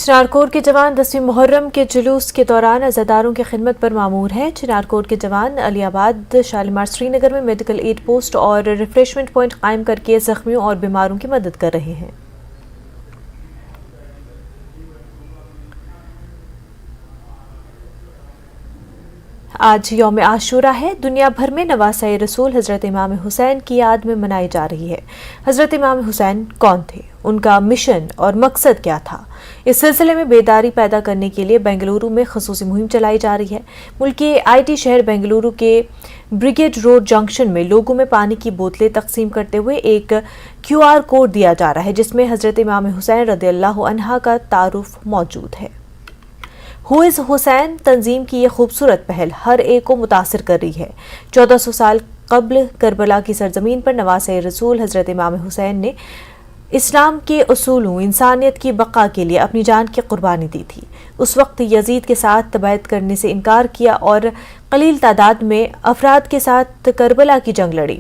چنارکوٹ کے جوان 10ویں محرم کے جلوس کے دوران عزاداروں کی خدمت پر مامور ہیں۔ چنارکوٹ کے جوان علی آباد، شالیمار، سری نگر میں میڈیکل ایڈ پوسٹ اور ریفریشمنٹ پوائنٹ قائم کر کے زخمیوں اور بیماروں کی مدد کر رہے ہیں۔ آج یوم عاشورہ ہے۔ دنیا بھر میں نواسۂ رسول حضرت امام حسین کی یاد میں منائی جا رہی ہے۔ حضرت امام حسین کون تھے؟ ان کا مشن اور مقصد کیا تھا؟ اس سلسلے میں بیداری پیدا کرنے کے لیے بنگلورو میں خصوصی مہم چلائی جا رہی ہے۔ ملک کے IT شہر بنگلورو کے بریگیڈ روڈ جنکشن میں لوگوں میں پانی کی بوتلیں تقسیم کرتے ہوئے ایک QR کوڈ دیا جا رہا ہے جس میں حضرت امام حسین رضی اللہ عنہ کا تعارف موجود ہے۔ ہو از حسین تنظیم کی یہ خوبصورت پہل ہر ایک کو متاثر کر رہی ہے۔ 1400 سال قبل کربلا کی سرزمین پر نواسۂ رسول حضرت امام حسین نے اسلام کے اصولوں، انسانیت کی بقا کے لیے اپنی جان کی قربانی دی تھی۔ اس وقت یزید کے ساتھ بیعت کرنے سے انکار کیا اور قلیل تعداد میں افراد کے ساتھ کربلا کی جنگ لڑی۔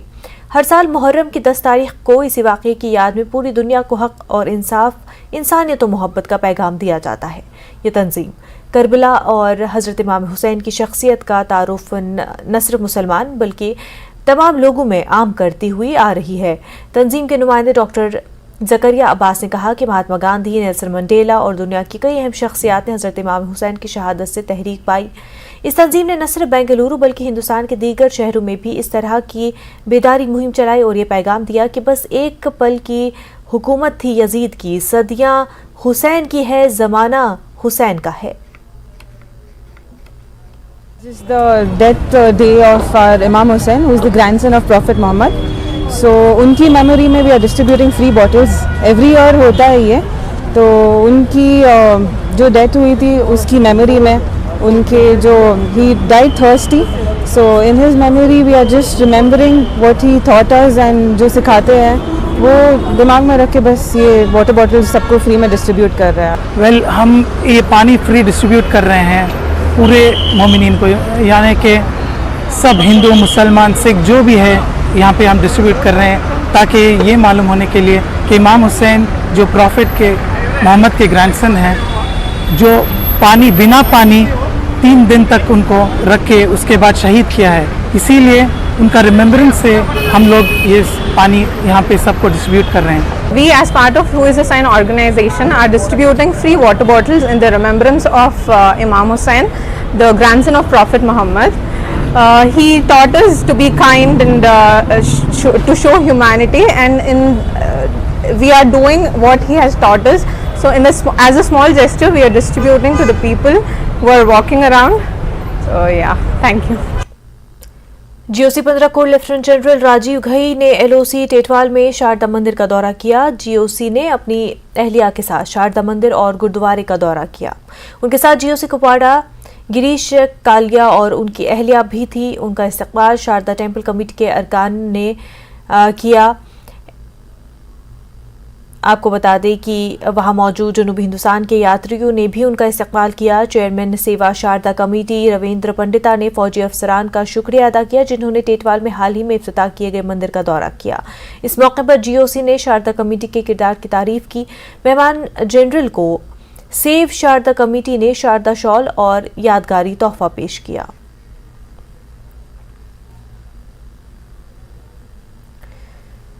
ہر سال محرم کی 10 تاریخ کو اسی واقعے کی یاد میں پوری دنیا کو حق اور انصاف، انسانیت و محبت کا پیغام دیا جاتا ہے۔ یہ تنظیم کربلا اور حضرت امام حسین کی شخصیت کا تعارف نہ صرف مسلمان بلکہ تمام لوگوں میں عام کرتی ہوئی آ رہی ہے۔ تنظیم کے نمائندے ڈاکٹر زکریا عباس نے کہا کہ مہاتما گاندھی، نیلسن منڈیلا اور دنیا کی کئی اہم شخصیات نے حضرت امام حسین کی شہادت سے تحریک پائی۔ اس تنظیم نے نہ صرف بنگلورو بلکہ ہندوستان کے دیگر شہروں میں بھی اس طرح کی بیداری مہم چلائی اور یہ پیغام دیا کہ بس ایک پل کی حکومت تھی یزید کی، صدیاں حسین کی ہے، زمانہ حسین کا ہے۔ This is the death day of our Imam Hussain, who is the grandson of Prophet Muhammad. So उनकी मेमोरी में we are distributing free bottles. Every year होता है ये, तो उनकी जो डेथ हुई थी उसकी मेमोरी में उनके जो he died thirsty. So in his memory we are just remembering what he taught us and जो सिखाते हैं वो दिमाग में रख के बस ये वाटर बॉटल्स सबको फ्री में डिस्ट्रीब्यूट कर रहे हैं। वेल हम ये पानी फ्री डिस्ट्रीब्यूट कर रहे हैं पूरे मोमिनीन को, यानी कि सब हिंदू, मुसलमान, सिख जो भी है यहाँ पे हम डिस्ट्रीब्यूट कर रहे हैं ताकि ये मालूम होने के लिए कि इमाम हुसैन जो प्रॉफिट के मोहम्मद के ग्रैंडसन हैं, जो पानी बिना पानी 3 दिन तक उनको रख के उसके बाद शहीद किया है, इसीलिए उनका रिमेम्बरेंस से हम लोग ये पानी यहाँ पे सबको डिस्ट्रीब्यूट कर रहे हैं। We as part of Who is Hussain organization are distributing free water bottles in the remembrance of Imam Hussain, the grandson of Prophet Muhammad. He taught us to be kind and to show humanity, and we are doing what he has taught us. So as a small gesture we are distributing to the people who are walking around. So yeah, thank you. GOC 15 کوڑ lieutenant general Rajiv گھئی نے LOC Teetwal میں شاردا مندر کا دورہ کیا۔ GOC نے اپنی اہلیہ کے ساتھ شاردا مندر اور گردوارے کا دورہ کیا۔ ان کے ساتھ GOC کپواڑہ گریش کالیا اور ان کی اہلیہ بھی تھی۔ ان کا استقبال شاردا ٹیمپل کمیٹی کے ارکان نے کیا۔ آپ کو بتا دیں کہ وہاں موجود جنوبی ہندوستان کے یاتریوں نے بھی ان کا استقبال کیا۔ چیئرمین سیوا شاردا کمیٹی رویندر پنڈتا نے فوجی افسران کا شکریہ ادا کیا جنہوں نے ٹیٹوال میں حال ہی میں افتتاح کیے گئے مندر کا دورہ کیا۔ اس موقع پر GOC نے شاردا کمیٹی کے کردار کی تعریف کی۔ مہمان جنرل کو سیو شاردا کمیٹی نے شاردا شال اور یادگاری تحفہ پیش کیا۔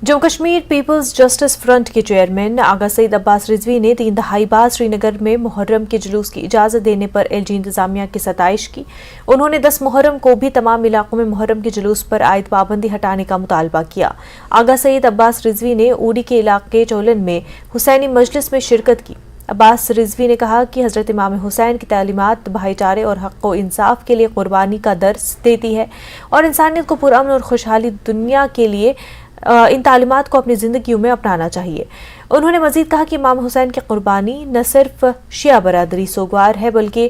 Jammu Kashmir People's Justice Front کے چیئرمین آغا سعید عباس رضوی نے 3 دہائی بعد سری نگر میں محرم کے جلوس کی اجازت دینے پر LG انتظامیہ کی ستائش کی۔ انہوں نے 10 محرم کو بھی تمام علاقوں میں محرم کے جلوس پر عائد پابندی ہٹانے کا مطالبہ کیا۔ آغا سعید عباس رضوی نے اوڑی کے علاقے چولن میں حسینی مجلس میں شرکت کی۔ عباس رضوی نے کہا کہ حضرت امام حسین کی تعلیمات بھائی چارے اور حق و انصاف کے لیے قربانی کا درس دیتی ہے اور انسانیت کو پرامن اور خوشحالی دنیا کے لیے ان تعلیمات کو اپنی زندگیوں میں اپنانا چاہیے۔ انہوں نے مزید کہا کہ امام حسین کی قربانی نہ صرف شیعہ برادری سوگوار ہے بلکہ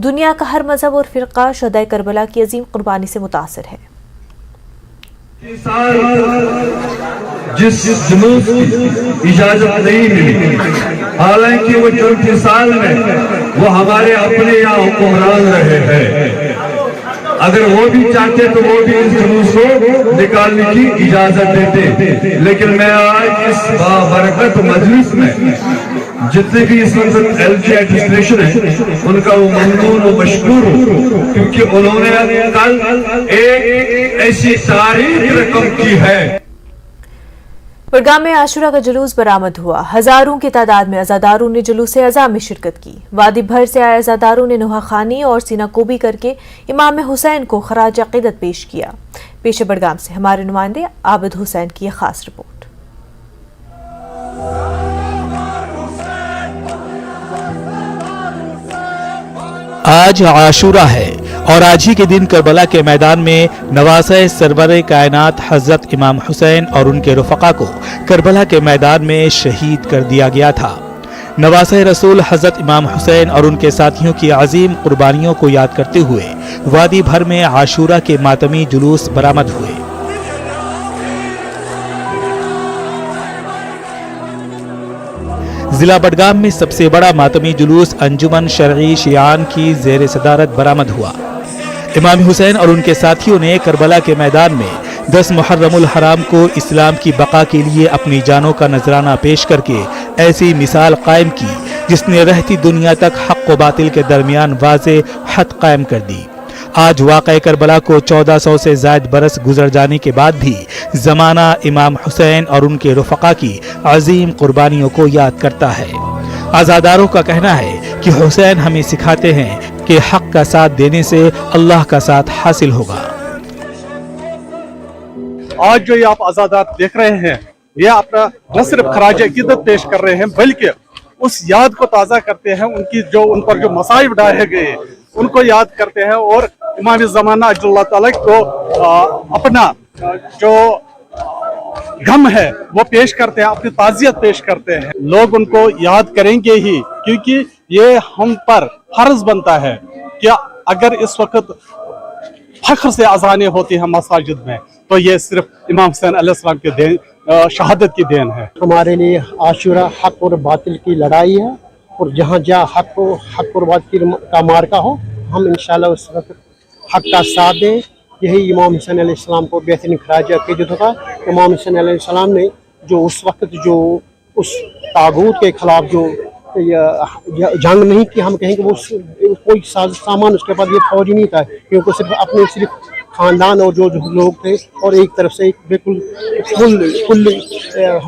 دنیا کا ہر مذہب اور فرقہ شہدائے کربلا کی عظیم قربانی سے متاثر ہے۔ جس جلوس کی اجازت نہیں ملی، حالانکہ وہ 34 سال میں وہ ہمارے اپنے یہاں حکمران رہے ہیں، اگر وہ بھی چاہتے تو وہ بھی اس جلوس کو نکالنے کی اجازت دیتے، لیکن میں آج اس بابرکت مجلس میں जितने भी इस वक्त एलजी एडमिनिस्ट्रेशन है उनका वो ममनून और मशकूर हूँ, क्योंकि उन्होंने कल एक ऐसी तारीख रकम की है। बड़गाम में आशूरा का जुलूस बरामद हुआ। हजारों की तादाद में अज़ादारों ने जुलूस अज़ा में शिरकत की। वादी भर से आए अज़ादारों ने नुहाखानी और सीना कोबी करके इमाम हुसैन को खराज अक़ीदत पेश किया। पेश बड़गाम से हमारे नुमाइंदे आबिद हुसैन की एक खास रिपोर्ट। आज आशूरा है और आज ही के दिन करबला के मैदान में नवासे सरवर कायनात हजरत इमाम हुसैन और उनके रफ़क़ा को करबला के मैदान में शहीद कर दिया गया था। नवासे रसूल हजरत इमाम हुसैन और उनके साथियों की अजीम कुर्बानियों को याद करते हुए वादी भर में आशूरा के मातमी जुलूस बरामद हुए। जिला बडगाम में सबसे बड़ा मातमी जुलूस अंजुमन शरई शियान की ज़ेर सदारत बरामद हुआ। इमाम हुसैन और उनके साथियों ने करबला के मैदान में 10 मुहर्रमुल हराम को इस्लाम की बका के लिए अपनी जानों का नजराना पेश करके ऐसी मिसाल कायम की जिसने रहती दुनिया तक हक व बातिल के दरमियान वाज़े हद कायम कर दी। आज वाक़े करबला को 1400 से ज़ायद बरस गुजर जाने के बाद भी ज़माना इमाम हुसैन और उनके रफ़क़ा की अजीम कुर्बानियों को याद करता है। आज़ादारों का कहना है कि हुसैन हमें सिखाते हैं कि हक का साथ देने से अल्लाह का साथ हासिल होगा। आज जो ये आप आज़ादार देख रहे हैं, ये अपना न सिर्फ खराज अक़ीदत पेश कर रहे हैं बल्कि उस याद को ताज़ा करते हैं, उनकी जो उन पर जो मसाइब ढाए गए उनको याद करते हैं और इमाम ज़माना अल्लाह ताला को अपना जो गम है वो पेश करते हैं, अपनी ताज़ियत पेश करते हैं। लोग उनको याद करेंगे ही, क्योंकि ये हम पर फर्ज बनता है कि अगर इस वक्त फख्र से अज़ानें होती हैं मसाजिद में तो ये सिर्फ इमाम हुसैन अलैहिस्सलाम के देन, शहादत की देन है। हमारे लिए आशूरा हक और बातिल की लड़ाई है और जहाँ जहाँ हक और बातिल का मार्का हो हम इंशाल्लाह उस वक्त हक का साथ दें। यही इमाम हुसैन अलैहिस्सलाम को बेहतरीन खराज अक़ीदत होगा। इमाम हुसैन अलैहिस्सलाम ने जो उस वक्त जो उस तागूत के खिलाफ जो जंग नहीं की, हम कहेंगे वो कोई सामान उसके पास ये फौज नहीं था, क्योंकि सिर्फ ख़ानदान और जो लोग थे और एक तरफ से बिल्कुल फुल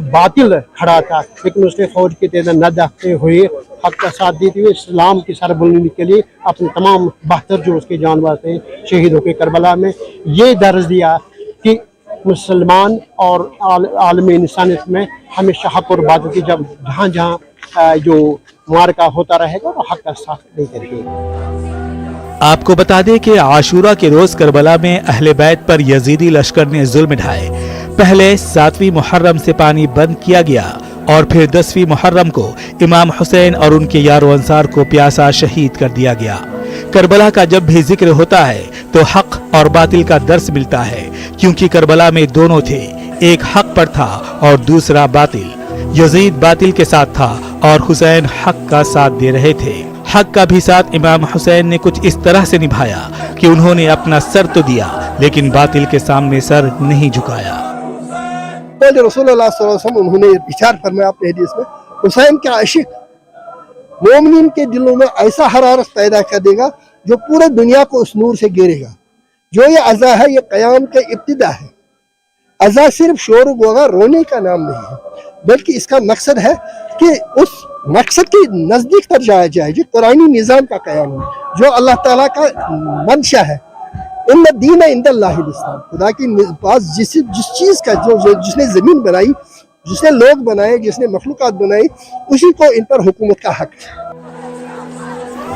बातिल खड़ा था, लेकिन उसने फौज के तेज़ न देखते हुए हक का साथ देते हुए इस्लाम की सरबुलंदी के लिए अपने तमाम 72 जो उसके जानवर थे शहीद होकर करबला में ये दर्ज दिया कि मुसलमान और आलम इंसानियत में हमेशा हक और बातिल की जब जहाँ जहाँ जो मार्का होता रहेगा वो हक का साथ देते रहेंगे। आपको बता दें कि आशूरा के रोज करबला में अहले बैत पर यजीदी लश्कर ने जुल्म ढाए। पहले 7वीं मुहर्रम से पानी बंद किया गया और फिर 10वीं मुहर्रम को इमाम हुसैन और उनके यारो अंसार को प्यासा शहीद कर दिया गया। करबला का जब भी जिक्र होता है तो हक और बातिल का दर्स मिलता है, क्योंकि करबला में दोनों थे, एक हक पर था और दूसरा बातिल। यजीद बातिल के साथ था और हुसैन हक का साथ दे रहे थे। हक का भी साथ इमाम हुसैन ने कुछ इस तरह से निभाया कि उन्होंने अपना सर तो दिया लेकिन बातिल के सामने सर नहीं झुकाया। तो रसूलुल्लाह सल्लल्लाहु अलैहि वसल्लम उन्होंने इरशाद फरमाया अपने हदीस में, हुसैन का आशिक मोमिनीन के दिलों में ऐसा हरारत पैदा कर देगा जो पूरे दुनिया को उस नूर से घेरेगा। जो ये अज़ा है ये क़याम का इब्तिदा है। अज़ा सिर्फ शोर गोगा रोने का नाम नहीं है, बल्कि इसका मकसद है कि उस मकसद के नज़दीक तक जाया जाए जो कुरानी निज़ाम का क़याम है, जो अल्लाह ताला का मंशा है। इन्ना दीन इंदल्लाहिल इस्लाम, खुदा की पास जिस चीज़ का जो जिसने ज़मीन बनाई, जिसने लोग बनाए, जिसने मखलूक़ात बनाई, उसी को इन पर हुकूमत का हक है।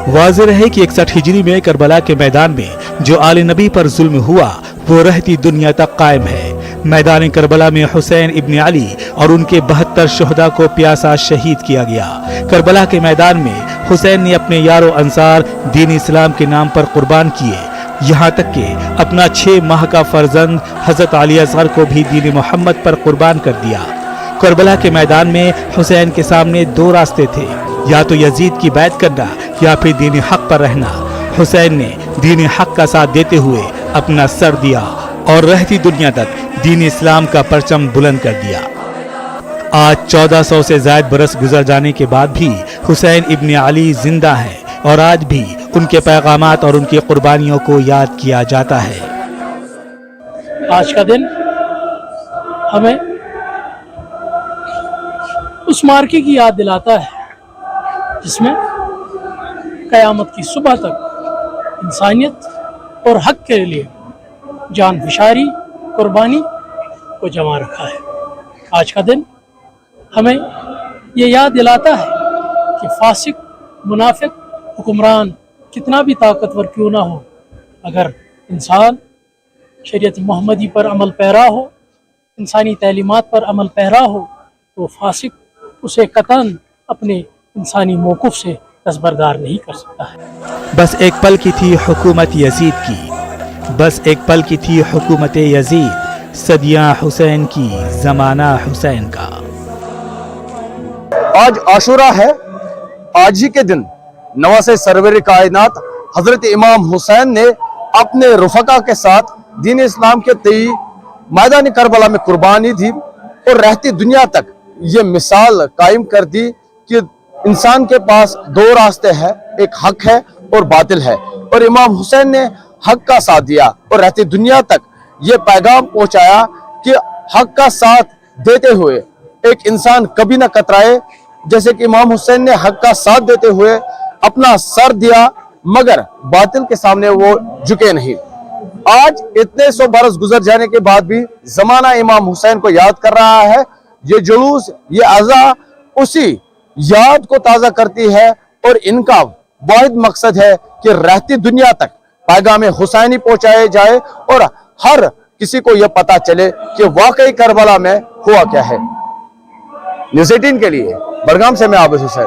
वाज़ेह है कि 61 हिजरी में करबला के मैदान में जो आले नबी पर जुल्म हुआ वो रहती दुनिया तक कायम है। मैदान करबला में हुसैन इब्न अली और उनके 72 शहदा को प्यासा शहीद किया गया। करबला के मैदान में हुसैन ने अपने यारो अंसार दीन इस्लाम के नाम पर कुर्बान किए, यहाँ तक कि अपना 6 माह का फर्जंद हजरत अली असगर को भी दीन मोहम्मद पर कुर्बान कर दिया। करबला के मैदान में हुसैन के सामने 2 रास्ते थे, या तो यजीद की बैत करना या फिर दीन हक पर रहना। हुसैन ने दीन हक का साथ देते हुए अपना सर दिया और रहती दुनिया तक दीन इस्लाम का परचम बुलंद कर दिया। आज 1400 से ज्यादा बरस गुजर जाने के बाद भी हुसैन इब्न अली जिंदा हैं और आज भी उनके पैगामात और उनकी कुर्बानियों को याद किया जाता है। आज का दिन हमें उस मार्के की याद दिलाता है जिसमें क़यामत की सुबह तक इंसानियत और हक के लिए जान फिशारी कुर्बानी को जमा रखा है। आज का दिन हमें ये याद दिलाता है कि फासिक मुनाफिक हुक्मरान कितना भी ताकतवर क्यों ना हो, अगर इंसान शरीयत मोहम्मदी पर अमल पैरा हो, इंसानी तालीमात पर अमल पैरा हो, तो फासिक उसे कतन अपने इंसानी मौक़िफ़ से दस्तबरदार नहीं कर सकता है। बस एक पल की थी हुकूमत यजीद की, बस एक पल की थी हुकूमत यजीद, सदियां हुसैन की, ज़माना हुसैन का। आज आशूरा है। आज ही के दिन नवासे सरवर कायनात हजरत इमाम हुसैन ने अपने रुफका के साथ दीन इस्लाम के तई मैदान करबला में कुर्बानी दी और रहती दुनिया तक ये मिसाल कायम कर दी कि इंसान के पास दो रास्ते हैं, एक हक है और बातिल है, और इमाम हुसैन ने हक का साथ दिया और रहती दुनिया तक ये पैगाम पहुंचाया कि हक का साथ देते हुए एक इंसान कभी ना कतराए। जैसे कि इमाम हुसैन ने हक का साथ देते हुए अपना सर दिया मगर बातिल के सामने वो झुके नहीं। आज इतने 100 बरस गुजर जाने के बाद भी जमाना इमाम हुसैन को याद कर रहा है। ये जुलूस, ये अज़ा उसी याद को ताज़ा करती है और इनका वाहिद मकसद है कि रहती दुनिया तक पैगाम हुसैनी पहुंचाए जाए और हर किसी को यह पता चले कि वाकई करबला में हुआ क्या है। न्यूज़ 18 के लिए बड़गाम से मैं आबिद हुसैन।